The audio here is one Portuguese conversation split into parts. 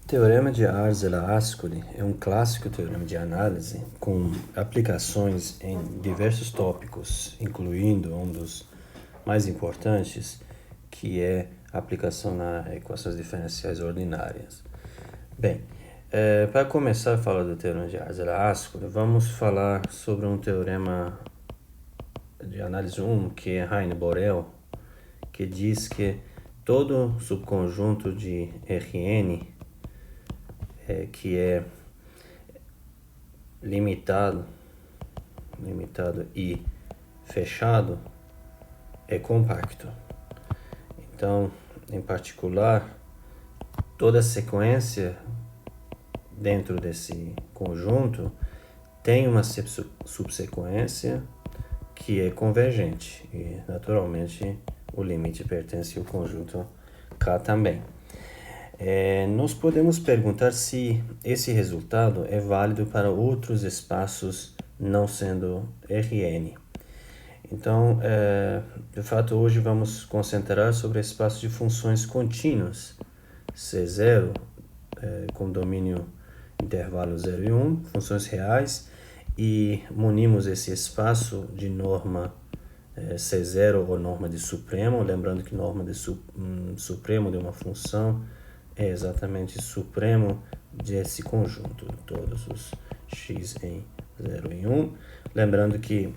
Teorema de Arzelà-Ascoli é um clássico teorema de análise com aplicações em diversos tópicos, incluindo um dos mais importantes, que é a aplicação nas equações diferenciais ordinárias. Bem, para começar a falar do teorema de Arzelà-Ascoli, vamos falar sobre um teorema de análise 1, que é Heine-Borel, que diz que todo subconjunto de Rn que é limitado e fechado, é compacto. Então, em particular, toda sequência dentro desse conjunto tem uma subsequência que é convergente e, naturalmente, o limite pertence ao conjunto K também. Nós podemos perguntar se esse resultado é válido para outros espaços não sendo Rn. Então, de fato, hoje vamos concentrar sobre espaços de funções contínuas, C0, com domínio intervalo 0 e 1, funções reais, e munimos esse espaço de norma C0 ou norma de supremo, lembrando que norma de supremo de uma função é exatamente supremo desse conjunto, todos os x em 0 e 1. Lembrando que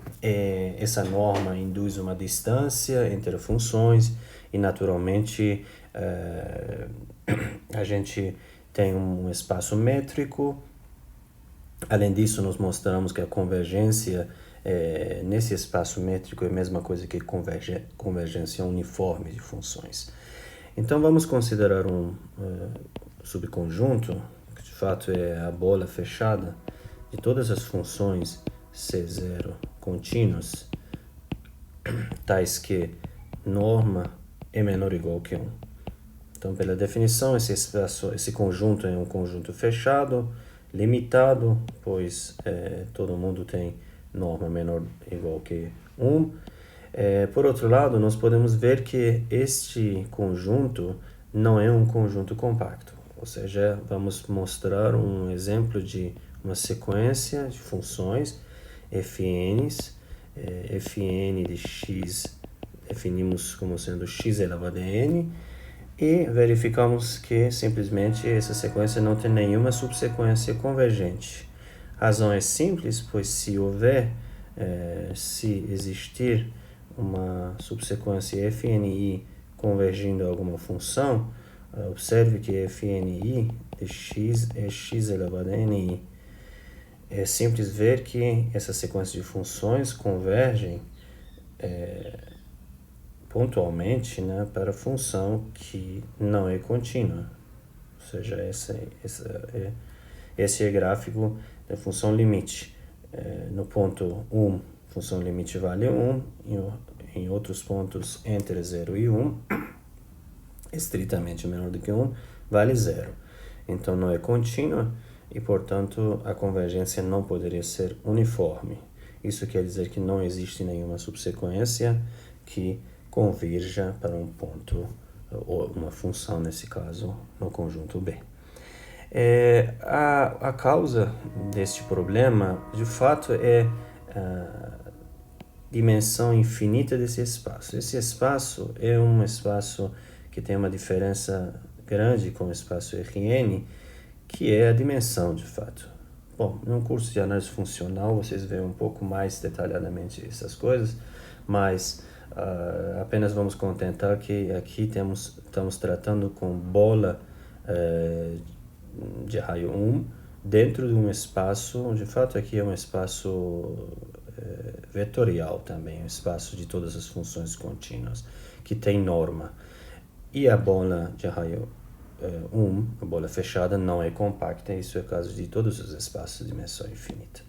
essa norma induz uma distância entre funções e, naturalmente, a gente tem um espaço métrico. Além disso, nós mostramos que a convergência nesse espaço métrico é a mesma coisa que convergência uniforme de funções. Então, vamos considerar um subconjunto, que de fato é a bola fechada, de todas as funções C0 contínuas, tais que norma é menor ou igual que 1. Então, pela definição, esse conjunto é um conjunto fechado, limitado, pois todo mundo tem norma menor ou igual que 1. Por outro lado, nós podemos ver que este conjunto não é um conjunto compacto, ou seja, vamos mostrar um exemplo de uma sequência de funções fn's, fn de x definimos como sendo x elevado a n, e verificamos que simplesmente essa sequência não tem nenhuma subsequência convergente. A razão é simples, pois se existir uma subsequência fni convergindo a alguma função, observe que fni de x é x elevado a ni. É simples ver que essa sequência de funções convergem pontualmente, né, para a função que não é contínua. Ou seja, esse é gráfico da função limite. No ponto 1, função limite vale 1, em outros pontos entre 0 e 1, estritamente menor do que 1, vale 0. Então, não é contínua e, portanto, a convergência não poderia ser uniforme. Isso quer dizer que não existe nenhuma subsequência que convirja para um ponto, ou uma função, nesse caso, no conjunto B. A causa deste problema, de fato, é a dimensão infinita desse espaço. Esse espaço é um espaço que tem uma diferença grande com o espaço Rn, que é a dimensão, de fato. Bom, no curso de análise funcional vocês veem um pouco mais detalhadamente essas coisas, mas apenas vamos contentar que aqui estamos tratando com bola de raio 1 dentro de um espaço, de fato aqui é um espaço vetorial também, um espaço de todas as funções contínuas, que tem norma. E a bola de raio 1, a bola fechada, não é compacta, isso é o caso de todos os espaços de dimensão infinita.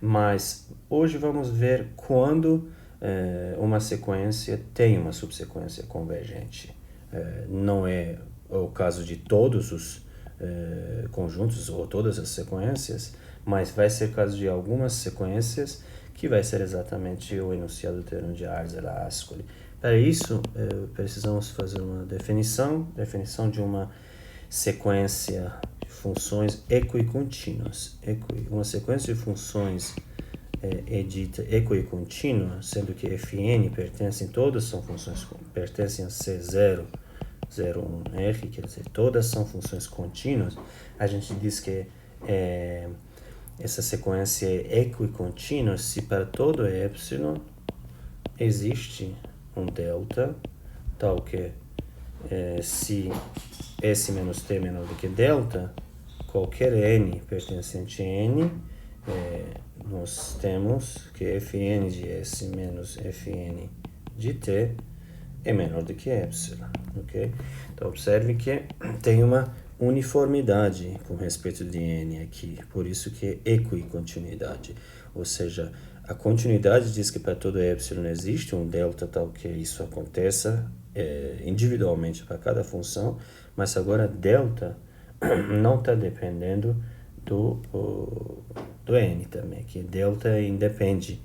Mas hoje vamos ver quando uma sequência tem uma subsequência convergente. Não é o caso de todos os conjuntos ou todas as sequências, mas vai ser o caso de algumas sequências que vai ser exatamente o enunciado do teorema de Arzelà-Ascoli. Para isso, precisamos fazer uma definição de uma sequência funções equicontínuas. Uma sequência de funções é dita equicontínua, sendo que Fn todas são funções, pertencem a C0, 0, 1, R, quer dizer, todas são funções contínuas. A gente diz que essa sequência é equicontínua se para todo epsilon existe um delta, tal que se S menos T menor do que delta, qualquer n pertencente a n, nós temos que Fn de S menos Fn de T é menor do que epsilon, ok? Então, observe que tem uma uniformidade com respeito de n aqui, por isso que é equicontinuidade, ou seja, a continuidade diz que para todo epsilon existe um delta tal que isso aconteça individualmente para cada função, mas agora delta não está dependendo do n também, que delta independe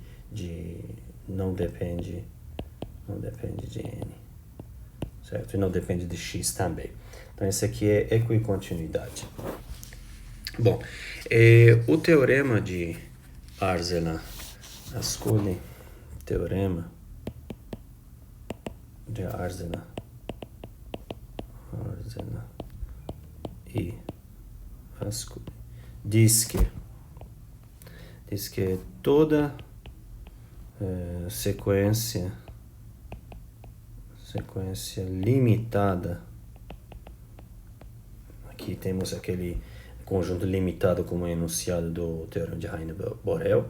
não depende de n, certo? E não depende de x também. Então, esse aqui é equicontinuidade. Bom, o teorema de Arzelà-Ascoli, teorema de Arzelà e Ascoli diz que toda sequência limitada, aqui temos aquele conjunto limitado como enunciado do teorema de Heine-Borel,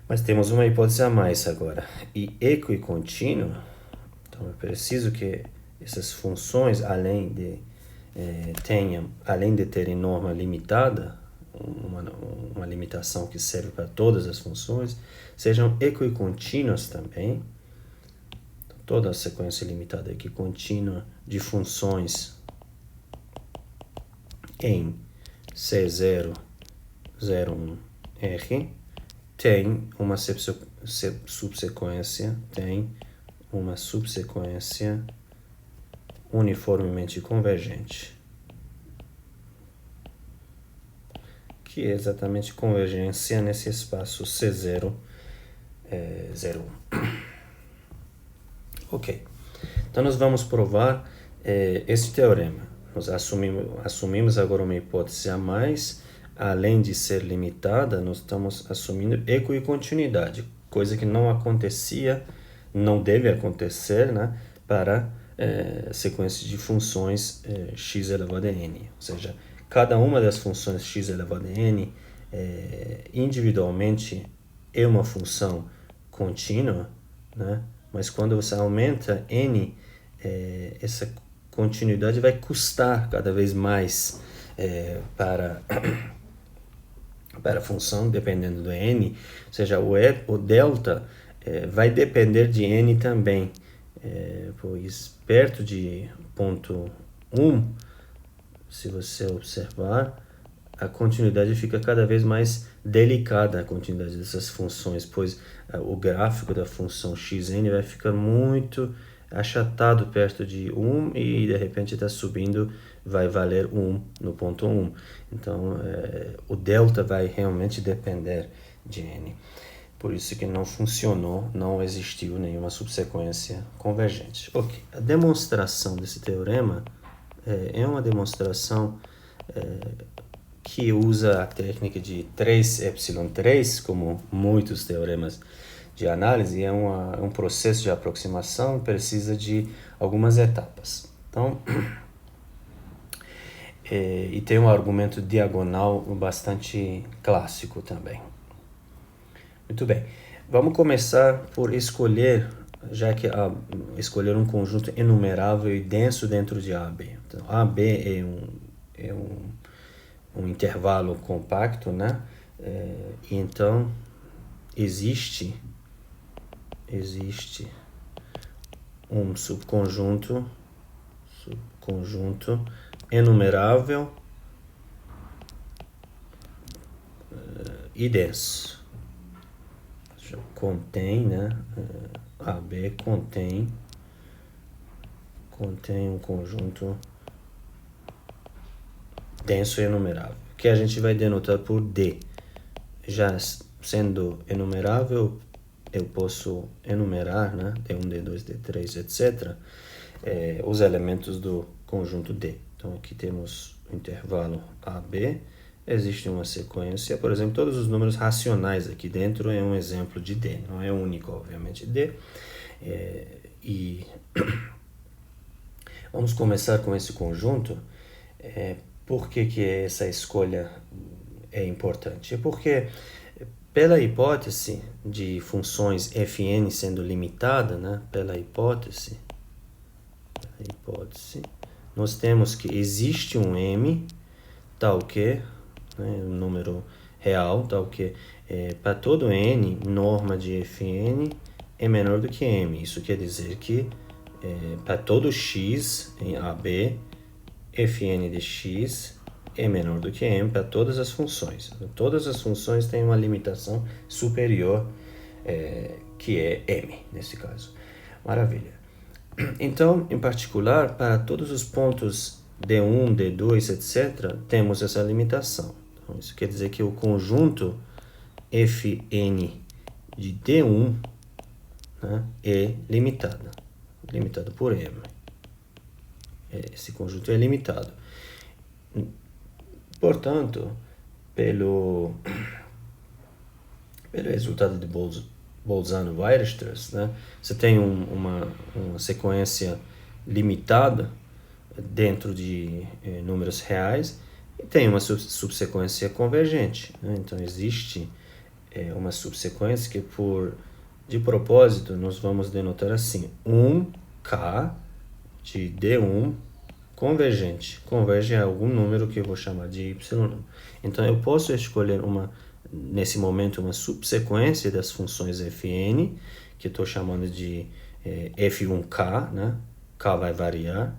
mas temos uma hipótese a mais agora, e equicontínua. Então é preciso que essas funções, além de terem norma limitada, uma limitação que serve para todas as funções, sejam equicontínuas também. Então, toda a sequência limitada equicontínua de funções em C0, 0, 1, R tem uma subsequência uniformemente convergente, que é exatamente convergência nesse espaço C0, 0, 1. Ok, então nós vamos provar esse teorema. Nós assumimos agora uma hipótese a mais. Além de ser limitada, nós estamos assumindo equicontinuidade, coisa que não acontecia, não deve acontecer, né, para sequências de funções x elevado a n. Ou seja, cada uma das funções x elevado a n individualmente é uma função contínua, né? Mas quando você aumenta n, essa continuidade vai custar cada vez mais para a função, dependendo do n, ou seja, o delta vai depender de n também, pois perto de ponto 1, se você observar, a continuidade fica cada vez mais delicada, a continuidade dessas funções, pois o gráfico da função xn vai ficar muito achatado perto de 1 e de repente está subindo, vai valer 1 no ponto 1. Então, o delta vai realmente depender de n. Por isso que não funcionou, não existiu nenhuma subsequência convergente. Ok, a demonstração desse teorema é uma demonstração que usa a técnica de 3epsilon3, como muitos teoremas de análise, é um processo de aproximação, precisa de algumas etapas. Então, e tem um argumento diagonal bastante clássico também. Muito bem, vamos começar por escolher, escolher um conjunto enumerável e denso dentro de AB. Então, AB é um intervalo compacto, né? E então existe um subconjunto enumerável e denso. Contém, né? AB contém um conjunto denso e enumerável, que a gente vai denotar por D. Já sendo enumerável, eu posso enumerar, né, D1, D2, D3, etc., os elementos do conjunto D. Então, aqui temos o intervalo AB, existe uma sequência, por exemplo, todos os números racionais aqui dentro é um exemplo de D, não é único, obviamente, D. E vamos começar com esse conjunto. Por que essa escolha é importante? É porque, pela hipótese de funções fn sendo limitada, né, pela hipótese, nós temos que existe um m, tal que, né, um número real, tal que para todo n, norma de fn é menor do que m. Isso quer dizer que para todo x em AB, fn de x é menor do que m para todas as funções. Todas as funções têm uma limitação superior, que é m, nesse caso. Maravilha. Então, em particular, para todos os pontos D1, D2, etc., temos essa limitação. Então, isso quer dizer que o conjunto fn de D1, né, é limitado por m. Esse conjunto é limitado. Portanto, pelo resultado de Bolzano-Weierstrass, né, você tem uma sequência limitada dentro de números reais e tem uma subsequência convergente, né? Então, existe uma subsequência que, de propósito, nós vamos denotar assim: 1K de D1 convergente. Converge a algum número que eu vou chamar de y. Então, eu posso escolher nesse momento uma subsequência das funções fn, que eu estou chamando de f1k, né? K vai variar,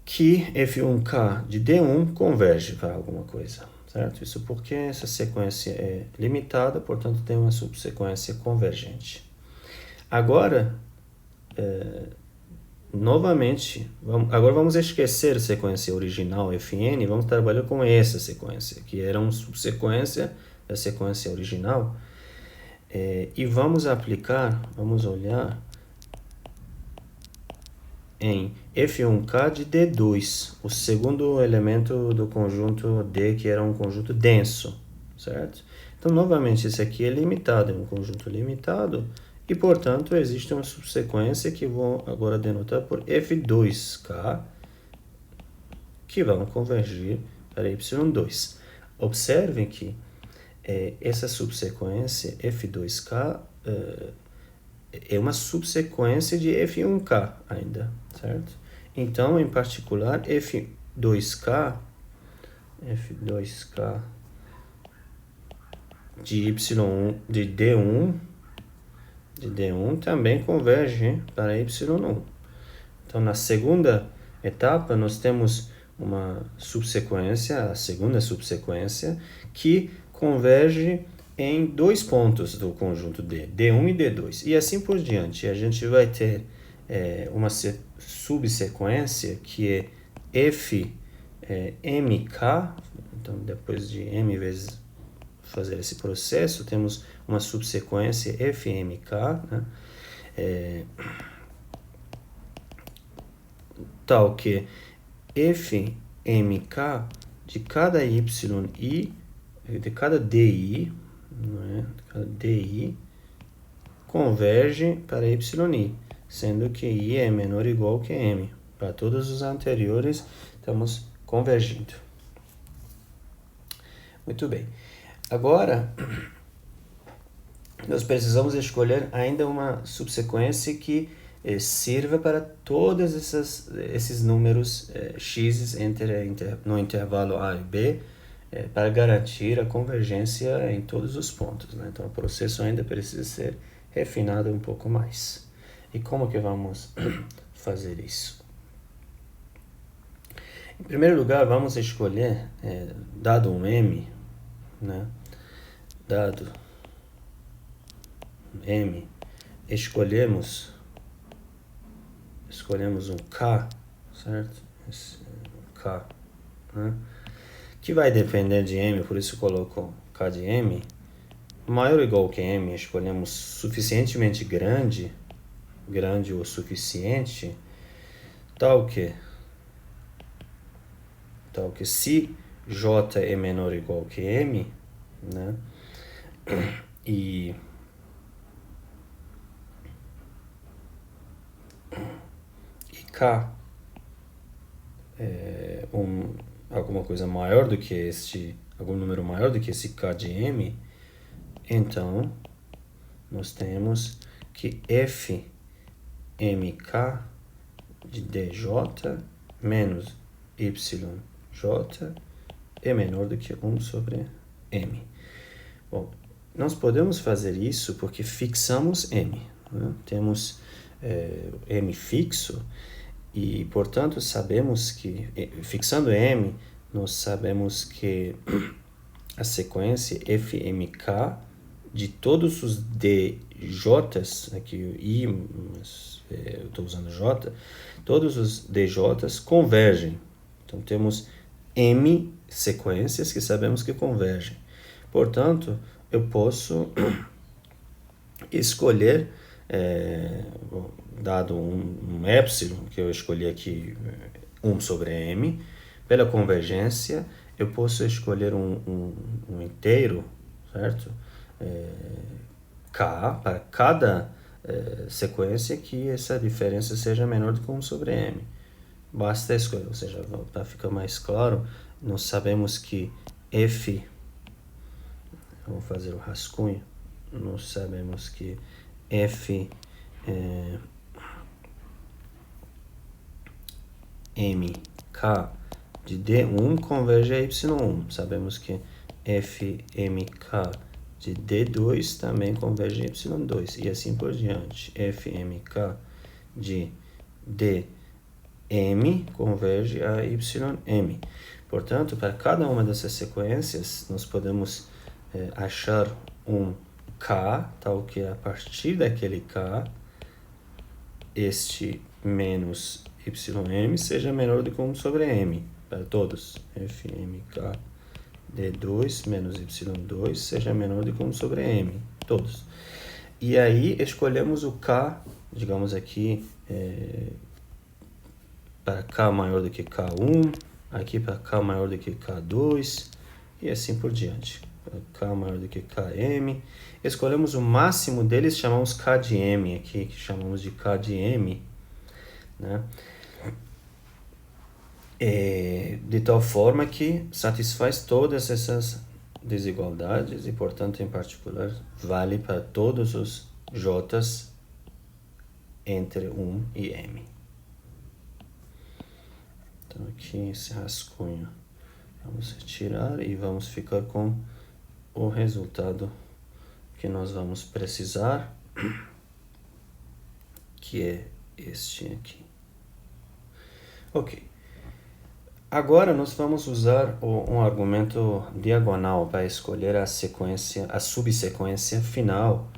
que f1k de D1 converge para alguma coisa, certo? Isso porque essa sequência é limitada, portanto tem uma subsequência convergente. Agora, novamente, agora vamos esquecer a sequência original fn e vamos trabalhar com essa sequência, que era uma subsequência da sequência original, e vamos olhar em f1k de D2, o segundo elemento do conjunto D, que era um conjunto denso, certo? Então, novamente, esse aqui é limitado, é um conjunto limitado, e, portanto, existe uma subsequência que vou agora denotar por f2k, que vão convergir para y2. Observem que essa subsequência f2k é uma subsequência de f1k ainda, certo? Então, em particular, f2k de y1 de D1 também converge para y1. Então, na segunda etapa, nós temos uma subsequência, a segunda subsequência, que converge em dois pontos do conjunto D, D1 e D2. E assim por diante. A gente vai ter uma subsequência que é mk. Então, depois de m vezes fazer esse processo, temos uma subsequência fmk, né? Tal que fmk de cada yi, de cada di, né? Cada di converge para yi, sendo que i é menor ou igual que m. Para todos os anteriores, estamos convergindo. Muito bem. Agora, nós precisamos escolher ainda uma subsequência que sirva para todos esses números x no intervalo a e b, para garantir a convergência em todos os pontos, né? Então, o processo ainda precisa ser refinado um pouco mais. E como que vamos fazer isso? Em primeiro lugar, vamos escolher, dado um m, né? Dado m, escolhemos um k, certo? Esse k, né? Que vai depender de M, por isso eu coloco K de M. Maior ou igual que M, escolhemos suficientemente grande o suficiente, tal que se J é menor ou igual que M, né? E K é alguma coisa maior do que algum número maior do que esse K de M, então nós temos que FMK de DJ menos YJ é menor do que 1 sobre M. Bom, nós podemos fazer isso porque fixamos M, né? Temos M fixo e, portanto, sabemos que, fixando M, nós sabemos que a sequência FMK de todos os DJs, aqui o I, mas eu estou usando J, todos os DJs convergem. Então, temos M sequências que sabemos que convergem. Portanto, eu posso escolher, dado um epsilon, que eu escolhi aqui 1 sobre M, pela convergência, eu posso escolher um inteiro, certo? K, para cada sequência que essa diferença seja menor do que 1 sobre M. Basta escolher, ou seja, para ficar mais claro, nós sabemos que F, vou fazer o rascunho, nós sabemos que F MK de D1 converge a Y1. Sabemos que FMK de D2 também converge a Y2 e assim por diante. FMK de DM converge a YM. Portanto, para cada uma dessas sequências, nós podemos achar um K, tal que a partir daquele K, este menos YM seja menor do que 1 sobre M, para todos. FMK D2 menos Y2 seja menor do que 1 sobre M, todos. E aí escolhemos o K, digamos aqui, para K maior do que K1, aqui para K maior do que K2, e assim por diante. K maior do que Km. Escolhemos o máximo deles, chamamos K de M aqui, que chamamos de K de M, né? De tal forma que satisfaz todas essas desigualdades e, portanto, em particular, vale para todos os J's entre 1 e M. Então, aqui esse rascunho vamos retirar e vamos ficar com o resultado que nós vamos precisar, que é este aqui. Ok. Agora nós vamos usar um argumento diagonal para escolher a subsequência final,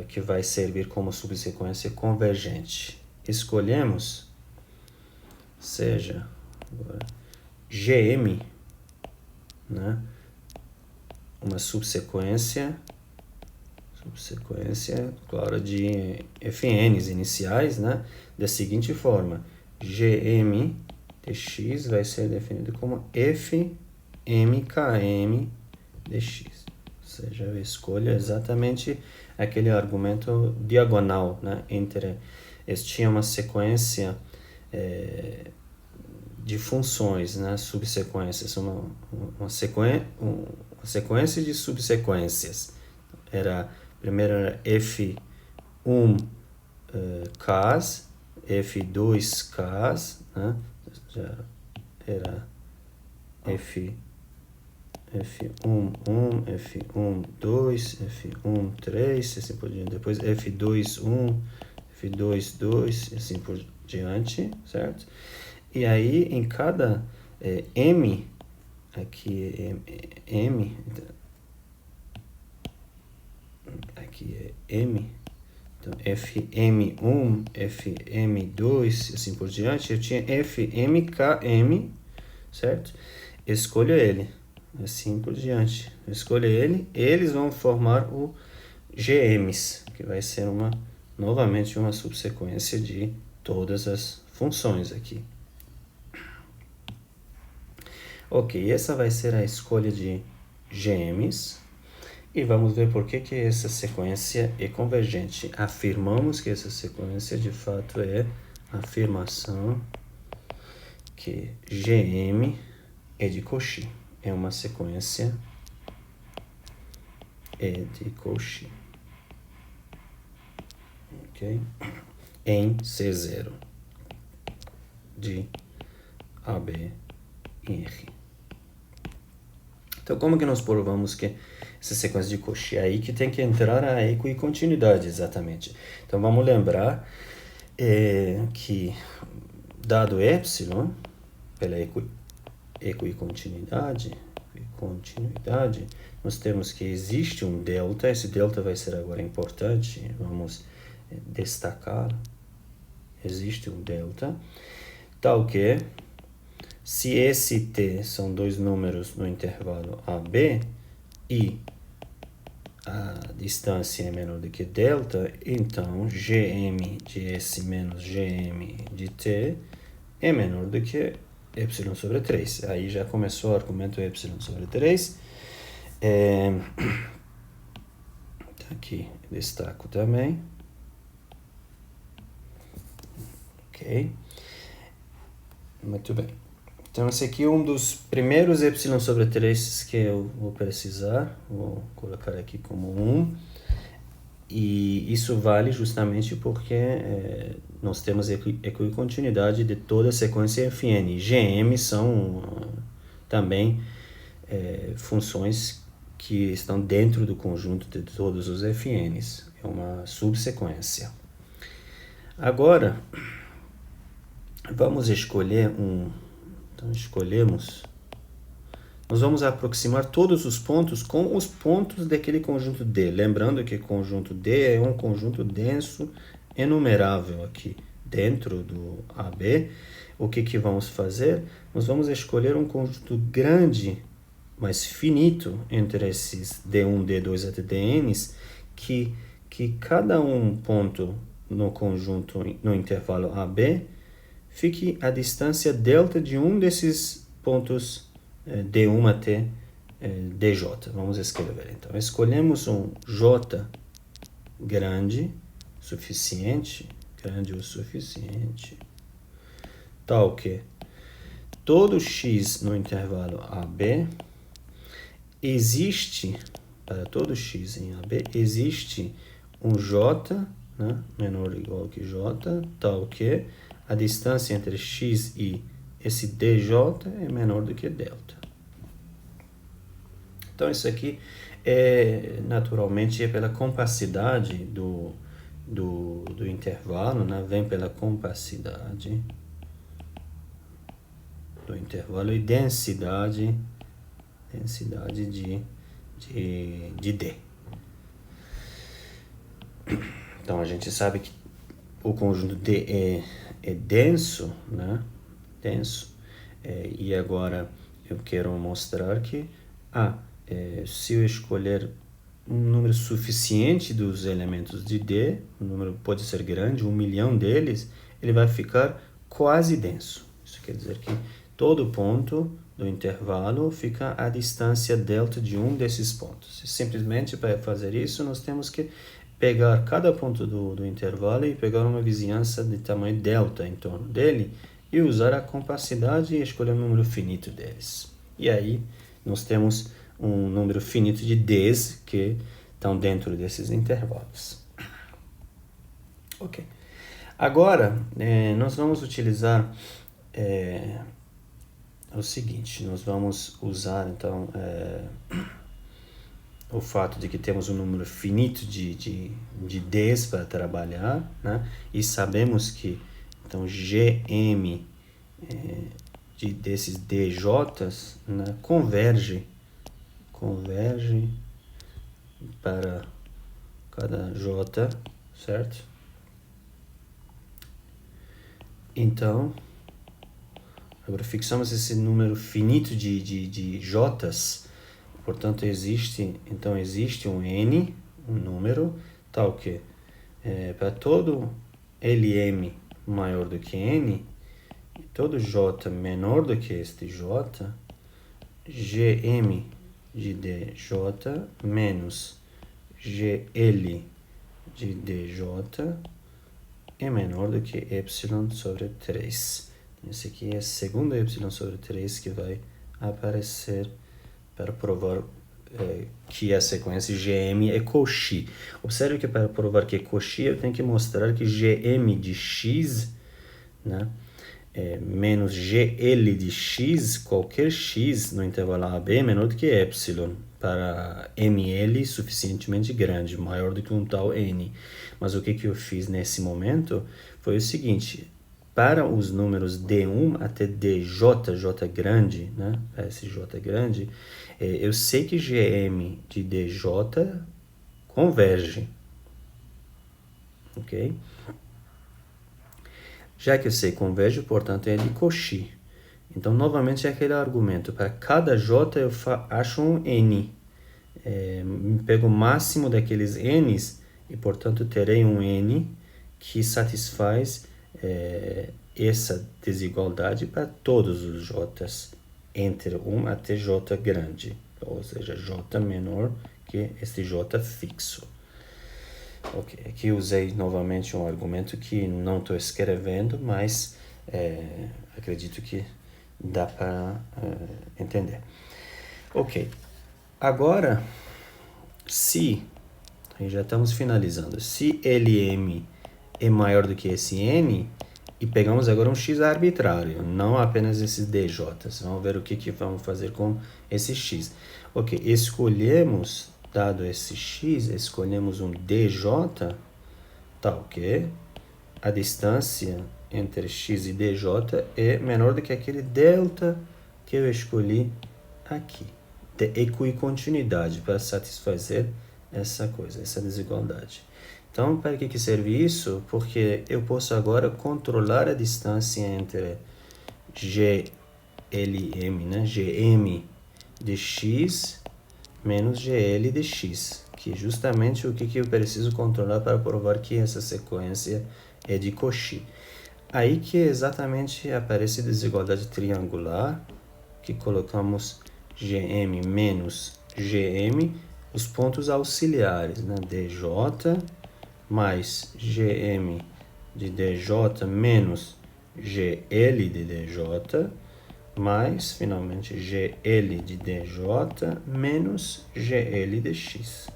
que vai servir como subsequência convergente. Escolhemos, seja GM, né? Uma subsequência, claro, de FNs iniciais, né? Da seguinte forma: GM dx vai ser definido como FMKM dx. Ou seja, eu escolho exatamente aquele argumento diagonal, né? Tinha uma sequência de funções, né? Subsequências, uma sequência de subsequências. Primeiro era F1 Ks, F2 Ks, né? Já era F1, 1, F1, 2, F1, 3, assim por diante. Depois F2, 1, F2, 2, e assim por diante, certo? E aí, em cada M, aqui é M, aqui é M, então FM1, FM2, assim por diante, eu tinha FMKM, certo? Escolho ele, assim por diante. Escolho ele, eles vão formar o GMs, que vai ser novamente uma subsequência de todas as funções aqui. Ok, essa vai ser a escolha de GMs. E vamos ver por que essa sequência é convergente. Afirmamos que essa sequência, de fato, é a afirmação que GM é de Cauchy. É uma sequência de Cauchy. Ok? Em C0 de AB e R. Então, como que nós provamos que essa sequência de Cauchy? É aí que tem que entrar a equicontinuidade, exatamente. Então, vamos lembrar que, dado epsilon, pela equicontinuidade, nós temos que existe um delta. Esse delta vai ser agora importante, vamos destacar. Existe um delta, tal que, se esse t são dois números no intervalo AB e a distância é menor do que delta, então Gm de S menos Gm de T é menor do que y sobre 3. Aí já começou o argumento y sobre 3. Aqui destaco também. Ok. Muito bem. Então, esse aqui é um dos primeiros y sobre 3 que eu vou precisar. Vou colocar aqui como 1. E isso vale justamente porque nós temos equicontinuidade de toda a sequência Fn. Gm são também funções que estão dentro do conjunto de todos os Fns. É uma subsequência. Agora, vamos escolher Então, nós vamos aproximar todos os pontos com os pontos daquele conjunto D. Lembrando que conjunto D é um conjunto denso enumerável aqui dentro do AB. O que vamos fazer? Nós vamos escolher um conjunto grande, mas finito, entre esses D1, D2 até Dns, que cada um ponto no conjunto, no intervalo AB, fique a distância delta de um desses pontos D1 até DJ. Vamos escrever. Então, escolhemos um J grande o suficiente, tal que todo x no intervalo AB existe, para todo x em AB, existe um J, né, menor ou igual que J, tal que a distância entre x e esse dj é menor do que delta. Então, isso aqui naturalmente é pela compacidade do intervalo, né? Vem pela compacidade do intervalo e densidade de D. Então, a gente sabe que o conjunto D é denso, né? E agora eu quero mostrar que se eu escolher um número suficiente dos elementos de D, o número pode ser grande, 1 milhão deles, ele vai ficar quase denso. Isso quer dizer que todo ponto do intervalo fica à distância delta de um desses pontos. E simplesmente para fazer isso, nós temos que pegar cada ponto do intervalo e pegar uma vizinhança de tamanho delta em torno dele e usar a compacidade e escolher um número finito deles. E aí nós temos um número finito de Ds que estão dentro desses intervalos. Ok. Agora, nós vamos utilizar o seguinte, nós vamos usar, então, o fato de que temos um número finito de Ds para trabalhar, né? E sabemos que, então, Gm desses DJs, né, converge para cada J, certo? Então, Agora fixamos esse número finito de jotas. Portanto, existe um n, um número, tal que para todo Lm maior do que n, e todo j menor do que este j, Gm de dj menos Gl de dj é menor do que epsilon sobre 3. Esse aqui é a segunda epsilon sobre 3 que vai aparecer para provar que a sequência Gm é Cauchy. Observe que para provar que é Cauchy, eu tenho que mostrar que Gm de x, né, menos Gl de x, qualquer x no intervalo AB é menor do que epsilon, para ml suficientemente grande, maior do que um tal n. Mas o que eu fiz nesse momento foi o seguinte: para os números d1 até dj, j grande, né, esse j grande, eu sei que Gm de dj converge, ok? Já que eu sei converge, portanto, é de Cauchy. Então, novamente, é aquele argumento. Para cada j, eu acho um n. Pego o máximo daqueles n's e, portanto, terei um n que satisfaz essa desigualdade para todos os j's, entre 1 até j grande, ou seja, j menor que este j fixo. Ok, aqui usei novamente um argumento que não estou escrevendo, mas acredito que dá para entender. Ok, agora, se, já estamos finalizando, se Lm é maior do que esse n, e pegamos agora um x arbitrário, não apenas esses dj's, vamos ver o que vamos fazer com esse x. Ok, escolhemos, dado esse x, escolhemos um dj, tal que a distância entre x e dj é menor do que aquele delta que eu escolhi aqui, de equicontinuidade, para satisfazer essa coisa, essa desigualdade. Então, para que serve isso? Porque eu posso agora controlar a distância entre GLM, né? Gm de x menos Gl de x, que é justamente o que eu preciso controlar para provar que essa sequência é de Cauchy. Aí que exatamente aparece a desigualdade triangular, que colocamos Gm menos Gm, os pontos auxiliares, né? dj mais Gm de dj menos Gl de dj, mais, finalmente, Gl de dj menos Gl de x.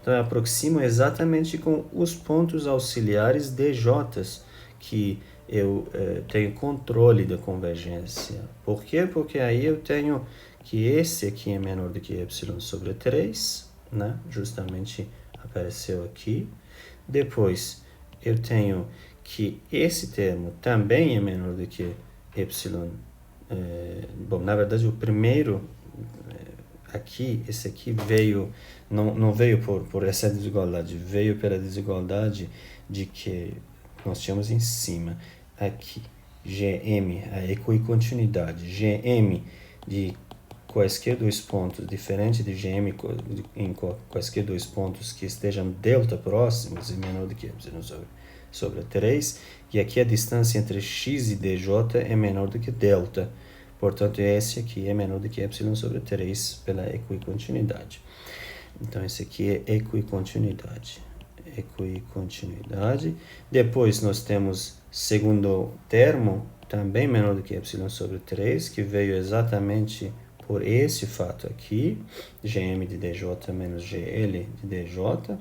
Então, eu aproximo exatamente com os pontos auxiliares dj's, que eu tenho controle da convergência. Por quê? Porque aí eu tenho que esse aqui é menor do que epsilon sobre 3, né? Justamente apareceu aqui. Depois, eu tenho que esse termo também é menor do que epsilon. Bom, na verdade, o primeiro aqui, esse aqui veio, não veio por essa desigualdade, veio pela desigualdade de que nós tínhamos em cima. Aqui, Gm, a equicontinuidade, Gm de quaisquer dois pontos, diferente de Gm em quaisquer dois pontos que estejam delta próximos e menor do que epsilon sobre 3, e aqui a distância entre x e dj é menor do que delta. Portanto, esse aqui é menor do que epsilon sobre 3 pela equicontinuidade. Então, esse aqui é equicontinuidade. Depois, nós temos segundo termo, também menor do que epsilon sobre 3, que veio exatamente por esse fato aqui, Gm de dj menos Gl de dj.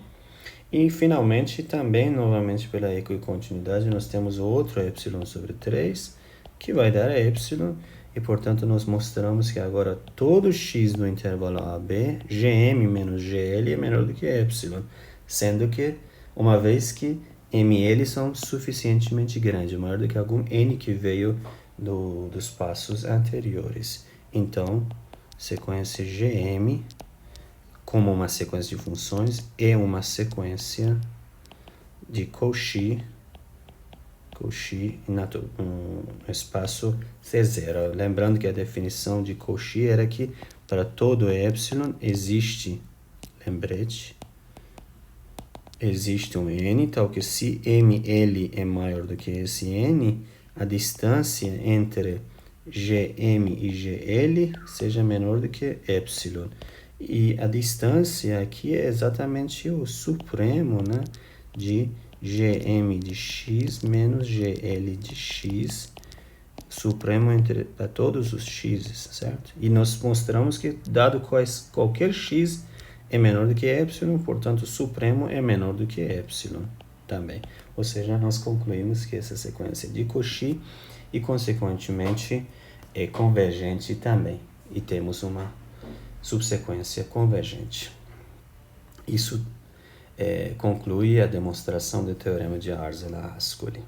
E, finalmente, também, novamente, pela equicontinuidade, nós temos outro epsilon sobre 3, que vai dar a epsilon, e, portanto, nós mostramos que agora todo x no intervalo AB, Gm menos Gl é menor do que epsilon, sendo que, uma vez que ml são suficientemente grandes, maior do que algum n que veio dos passos anteriores. Então, sequência Gm, como uma sequência de funções, é uma sequência de Cauchy Cauchy um espaço C0. Lembrando que a definição de Cauchy era que para todo epsilon existe, lembrete, existe um n, tal que se ml é maior do que esse n, a distância entre gm e gl seja menor do que epsilon. E a distância aqui é exatamente o supremo, né, de gm de x menos gl de x, supremo para todos os x, certo? E nós mostramos que, dado qualquer x é menor do que epsilon, portanto, o supremo é menor do que epsilon também. Ou seja, nós concluímos que essa sequência é de Cauchy e, consequentemente, é convergente também. E temos uma subsequência convergente. Isso conclui a demonstração do teorema de Arzela-Ascoli.